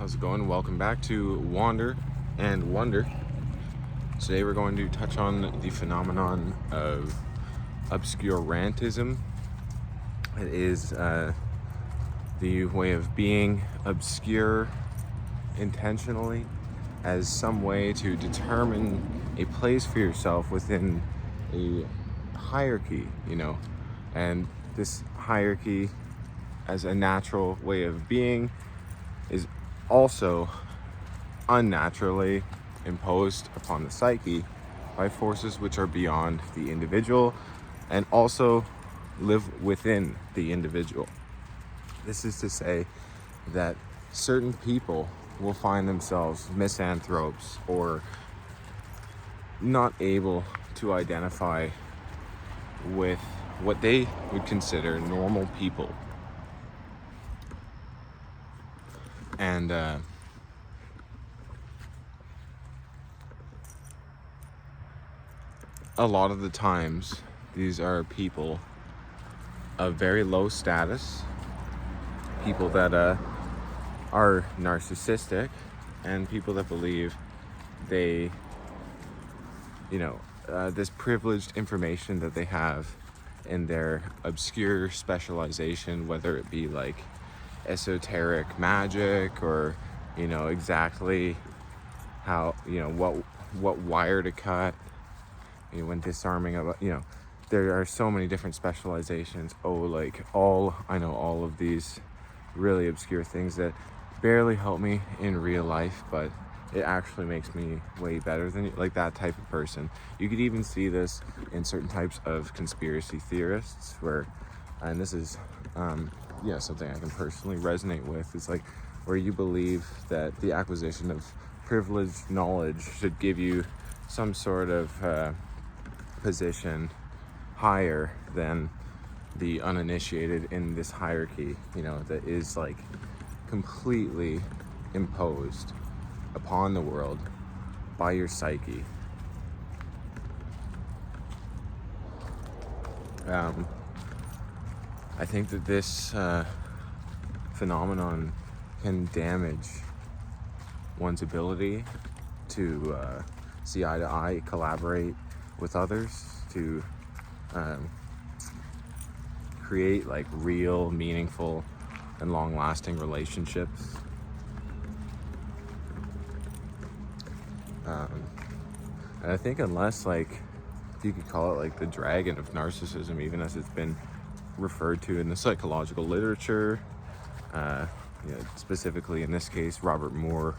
How's it going? Welcome back to Wander and Wonder. Today we're going to touch on the phenomenon of obscurantism. It is the way of being obscure intentionally as some way to determine a place for yourself within a hierarchy, and this hierarchy as a natural way of being is also unnaturally imposed upon the psyche by forces which are beyond the individual and also live within the individual. This is to say that certain people will find themselves misanthropes or not able to identify with what they would consider normal people. And a lot of the times, these are people of very low status, people that are narcissistic, and people that believe they, this privileged information that they have in their obscure specialization, whether it be like esoteric magic or exactly how what wire to cut when disarming there are so many different specializations. I know all of these really obscure things that barely help me in real life, but it actually makes me way better than like that type of person. You could even see this in certain types of conspiracy theorists and this is something I can personally resonate with. It's like where you believe that the acquisition of privileged knowledge should give you some sort of position higher than the uninitiated in this hierarchy, that is like completely imposed upon the world by your psyche. I think that this phenomenon can damage one's ability to see eye to eye, collaborate with others, to create like real, meaningful, and long-lasting relationships. And I think unless if you could call it like the dragon of narcissism, even as it's been referred to in the psychological literature, specifically in this case Robert Moore,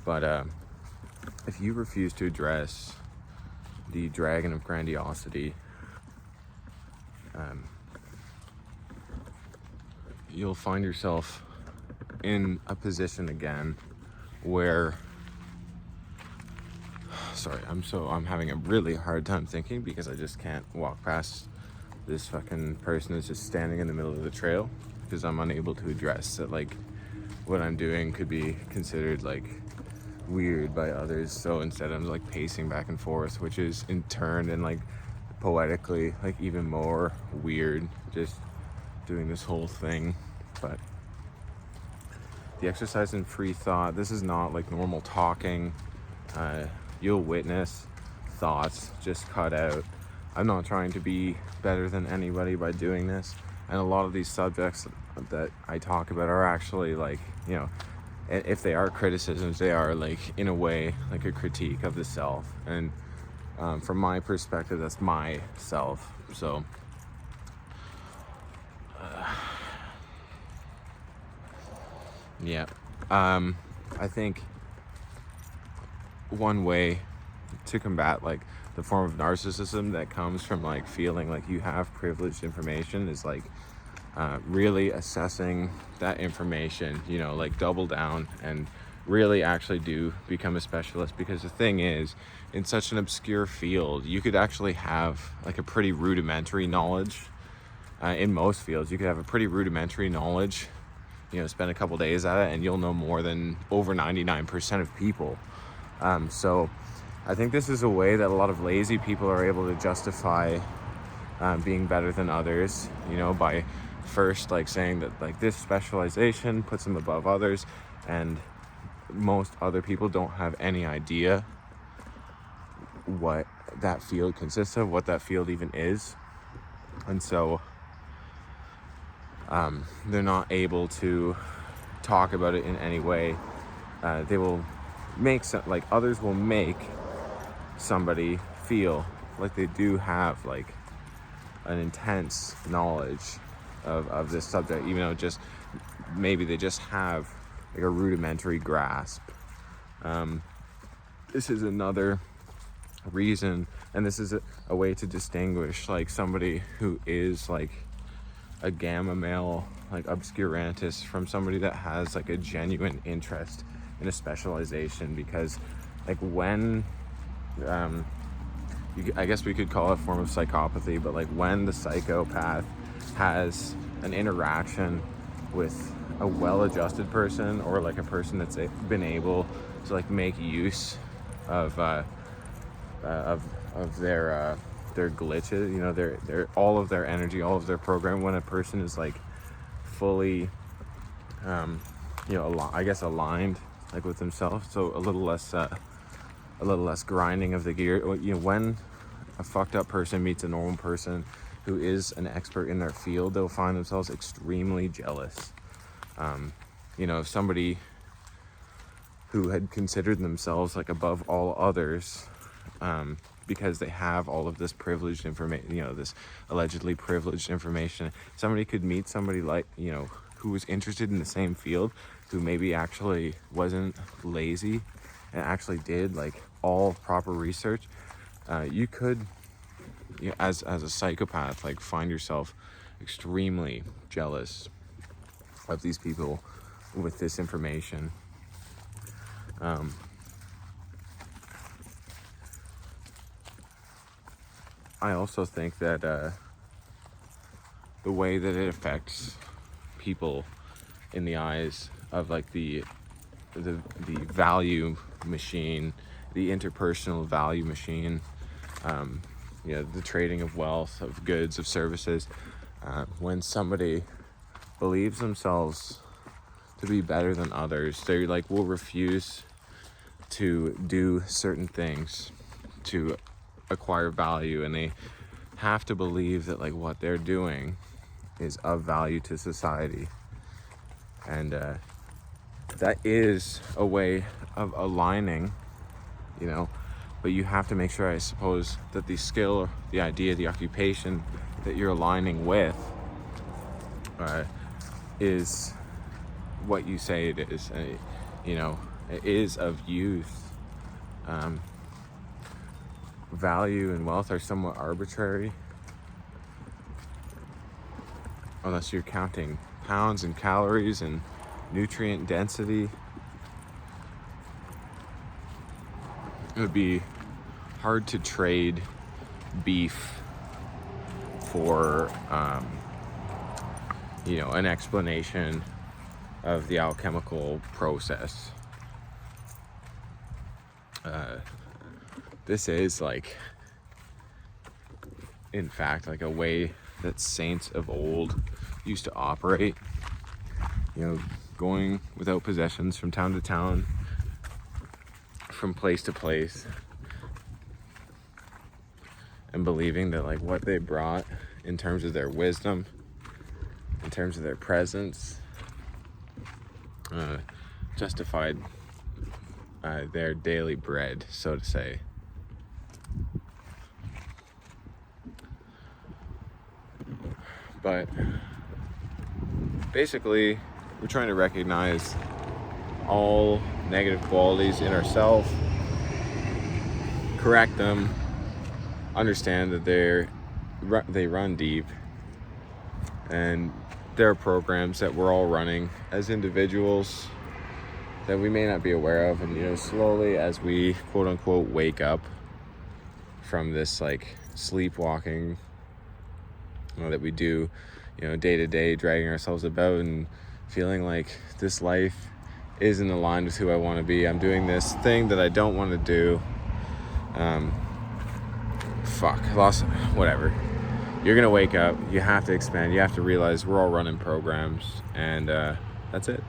but if you refuse to address the dragon of grandiosity, you'll find yourself in a position again where I'm having a really hard time thinking because I just can't walk past this fucking person that's just standing in the middle of the trail, because I'm unable to address that what I'm doing could be considered weird by others. So instead I'm pacing back and forth, which is in turn and poetically even more weird, just doing this whole thing. But the exercise in free thought, this is not normal talking. You'll witness thoughts just cut out. I'm not trying to be better than anybody by doing this, and a lot of these subjects that I talk about are actually if they are criticisms, they are in a way a critique of the self, and from my perspective, that's my self. So I think one way to combat the form of narcissism that comes from feeling you have privileged information is really assessing that information, double down and really actually do become a specialist. Because the thing is, in such an obscure field, you could actually have a pretty rudimentary knowledge. In most fields, you could have a pretty rudimentary knowledge, spend a couple days at it and you'll know more than over 99% of people. So I think this is a way that a lot of lazy people are able to justify being better than others, by first like saying that like this specialization puts them above others, and most other people don't have any idea what that field consists of, what that field even is. And so they're not able to talk about it in any way. They will make like others will make somebody feel like they do have like an intense knowledge of this subject, even though just maybe they just have like a rudimentary grasp. This is another reason, and this is a way to distinguish like somebody who is like a gamma male, like obscurantist, from somebody that has like a genuine interest in a specialization. Because like when I guess we could call it a form of psychopathy, but like when the psychopath has an interaction with a well-adjusted person, or like a person that's been able to like make use of their glitches, you know, their all of their energy, all of their program, when a person is like fully you know, I guess aligned like with themselves, so a little less grinding of the gear. You know, when a fucked up person meets a normal person who is an expert in their field, they'll find themselves extremely jealous. You know, if somebody who had considered themselves like above all others, because they have all of this privileged information, you know, this allegedly privileged information, somebody could meet somebody like, you know, who was interested in the same field, who maybe actually wasn't lazy and actually did like all proper research. You could, you know, as a psychopath, like find yourself extremely jealous of these people with this information. I also think that the way that it affects people in the eyes of like the value machine, the interpersonal value machine, you know, the trading of wealth, of goods, of services, when somebody believes themselves to be better than others, they like will refuse to do certain things to acquire value, and they have to believe that like what they're doing is of value to society. And that is a way of aligning, you know, but you have to make sure, I suppose, that the skill, the idea, the occupation that you're aligning with is what you say it is. You know, it is of use. Value and wealth are somewhat arbitrary, unless you're counting pounds and calories and nutrient density. It would be hard to trade beef for you know, an explanation of the alchemical process. This is like, in fact, like a way that saints of old used to operate, you know, going without possessions from town to town, from place to place, and believing that like what they brought in terms of their wisdom, in terms of their presence, justified their daily bread, so to say. But basically, we're trying to recognize all negative qualities in ourselves, correct them, understand that they run deep, and there are programs that we're all running as individuals that we may not be aware of. And, you know, slowly as we quote unquote wake up from this like sleepwalking, you know, that we do, you know, day to day, dragging ourselves about and feeling like this life isn't aligned with who I want to be. I'm doing this thing that I don't want to do. Whatever. you're gonna wake up, you have to expand, you have to realize we're all running programs, and that's it.